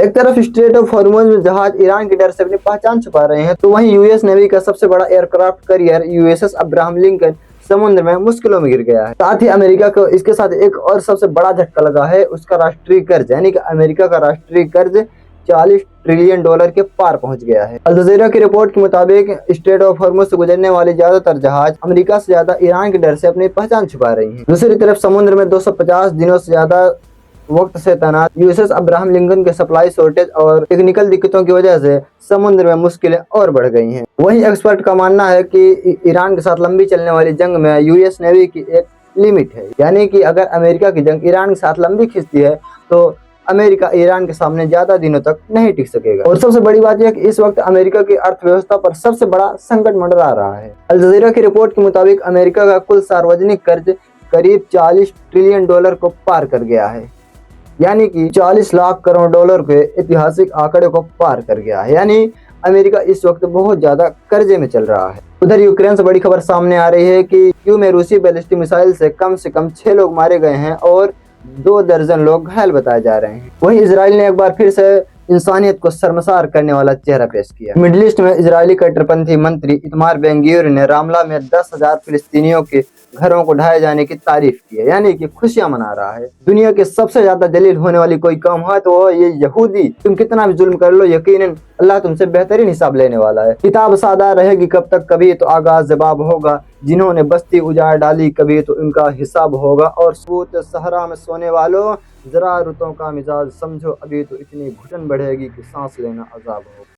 एक तरफ straight of Hormuz में जहाज ईरान के डर से अपनी पहचान छुपा रहे हैं, तो वहीं यूएस नेवी का सबसे बड़ा aircraft carrier USS Abraham Lincoln समुद्र में मुश्किलों में गिर गया है। साथ ही अमेरिका को इसके साथ एक और सबसे बड़ा झटका लगा है, उसका राष्ट्रीय कर्ज, यानी कि अमेरिका का राष्ट्रीय कर्ज 40 ट्रिलियन डॉलर के पार पहुंच गया है। अल जज़ीरा की रिपोर्ट के मुताबिक स्ट्रेट ऑफ हॉर्मुज से गुजरने वाले ज्यादातर जहाज अमेरिका से ज्यादा ईरान के डर से अपनी पहचान छुपा रही हैं। दूसरी तरफ समुद्र में 250 दिनों से ज्यादा वक्त से तैनात यूएसएस अब्राहम लिंकन के सप्लाई शॉर्टेज और टेक्निकल दिक्कतों की वजह से समुद्र में मुश्किलें और बढ़ गई हैं। वहीं एक्सपर्ट का मानना है कि ईरान के साथ लंबी चलने वाली जंग में यूएस नेवी की एक लिमिट है, यानी कि अगर अमेरिका की जंग ईरान के साथ लंबी खिंचती है तो अमेरिका ईरान के सामने ज्यादा दिनों तक नहीं टिक सकेगा। और सबसे बड़ी बात यह है कि इस वक्त अमेरिका की अर्थव्यवस्था पर सबसे बड़ा संकट मंडरा रहा है। अल जज़ीरा की रिपोर्ट के मुताबिक अमेरिका का कुल सार्वजनिक कर्ज करीब 40 ट्रिलियन डॉलर को पार कर गया है, यानी कि 40 लाख करोड़ डॉलर के ऐतिहासिक आंकड़े को पार कर गया है। यानी अमेरिका इस वक्त बहुत ज्यादा कर्जे में चल रहा है। उधर यूक्रेन से बड़ी खबर सामने आ रही है कि कीव में रूसी बैलिस्टिक मिसाइल से कम 6 लोग मारे गए हैं और 2 दर्जन लोग घायल बताए जा रहे हैं। वहीं इजराइल ने एक बार फिर से इंसानियत को शर्मसार करने वाला चेहरा पेश किया। मिडिल ईस्ट में इजरायली कट्टरपंथी मंत्री इतमार बेन-गविर ने रामला में 10,000 फिलिस्तीनियों के घरों को ढाए जाने की तारीफ की है, यानी कि खुशियां मना रहा है। दुनिया के सबसे ज्यादा जलील होने वाली कोई कौम है तो वो ये यहूदी। तुम कितना भी जुल्म कर लो, यकीनन अल्लाह तुमसे बेहतरीन हिसाब लेने वाला है। किताब सादा रहेगी कब तक, कभी तो आगाज जवाब होगा। जिन्होंने बस्ती उजाड़ डाली, कभी तो इनका हिसाब होगा। और सूत सहरा में सोने वालों, जरा रुतों का मिजाज समझो, अभी तो इतनी घुटन बढ़ेगी कि सांस लेना अजाब होगा।